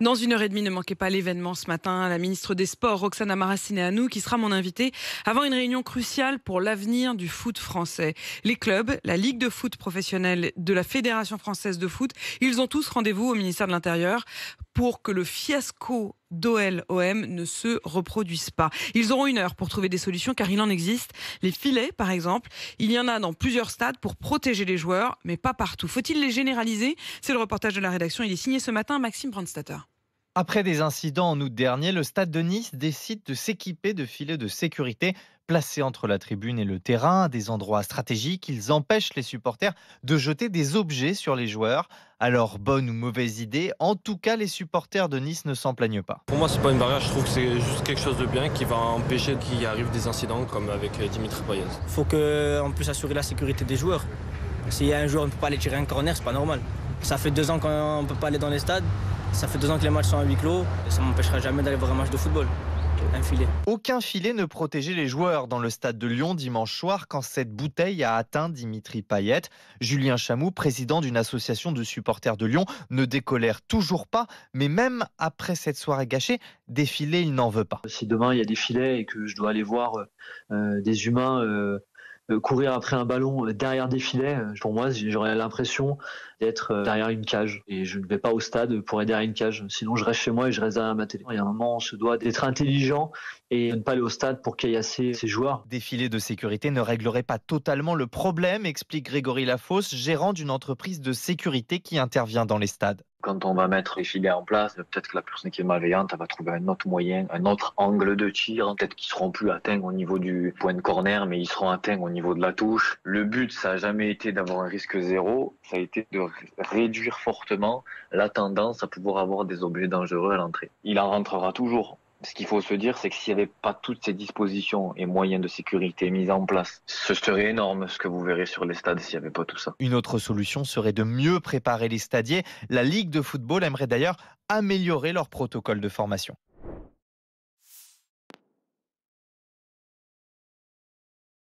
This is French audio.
Dans 1h30, ne manquez pas l'événement ce matin. La ministre des Sports, Roxana Maracineanu, qui sera mon invitée avant une réunion cruciale pour l'avenir du foot français. Les clubs, la Ligue de foot professionnelle de la Fédération française de foot, ils ont tous rendez-vous au ministère de l'Intérieur pour que le fiasco d'OL-OM ne se reproduise pas. Ils auront 1 heure pour trouver des solutions car il en existe. Les filets, par exemple, il y en a dans plusieurs stades pour protéger les joueurs, mais pas partout. Faut-il les généraliser? C'est le reportage de la rédaction. Il est signé ce matin Maxime Brandstatter. Après des incidents en août dernier, le Stade de Nice décide de s'équiper de filets de sécurité placés entre la tribune et le terrain, à des endroits stratégiques. Ils empêchent les supporters de jeter des objets sur les joueurs. Alors, bonne ou mauvaise idée, en tout cas, les supporters de Nice ne s'en plaignent pas. Pour moi, c'est pas une barrière, je trouve que c'est juste quelque chose de bien qui va empêcher qu'il arrive des incidents comme avec Dimitri Payet. Il faut qu'on puisse assurer la sécurité des joueurs. S'il y a un joueur qui ne peut pas aller tirer un corner, c'est pas normal. Ça fait 2 ans qu'on ne peut pas aller dans les stades. Ça fait 2 ans que les matchs sont à huis clos. Et ça ne m'empêchera jamais d'aller voir un match de football. Un filet. Aucun filet ne protégeait les joueurs dans le stade de Lyon dimanche soir quand cette bouteille a atteint Dimitri Payet. Julien Chamou, président d'une association de supporters de Lyon, ne décolère toujours pas. Mais même après cette soirée gâchée, des filets, il n'en veut pas. Si demain il y a des filets et que je dois aller voir des humains courir après un ballon derrière des filets, pour moi j'aurais l'impression d'être derrière une cage et je ne vais pas au stade pour être derrière une cage, sinon je reste chez moi et je reste derrière ma télé. Il y a un moment on se doit d'être intelligent et de ne pas aller au stade pour caillasser ces joueurs. Des filets de sécurité ne régleraient pas totalement le problème, explique Grégory Lafosse, gérant d'une entreprise de sécurité qui intervient dans les stades. Quand on va mettre les filets en place, peut-être que la personne qui est malveillante elle va trouver un autre moyen, un autre angle de tir. Peut-être qu'ils seront plus atteints au niveau du point de corner, mais ils seront atteints au niveau de la touche. Le but, ça n'a jamais été d'avoir un risque zéro, ça a été de réduire fortement la tendance à pouvoir avoir des objets dangereux à l'entrée. Il en rentrera toujours. Ce qu'il faut se dire, c'est que s'il n'y avait pas toutes ces dispositions et moyens de sécurité mis en place, ce serait énorme ce que vous verrez sur les stades s'il n'y avait pas tout ça. Une autre solution serait de mieux préparer les stadiers. La Ligue de football aimerait d'ailleurs améliorer leur protocole de formation.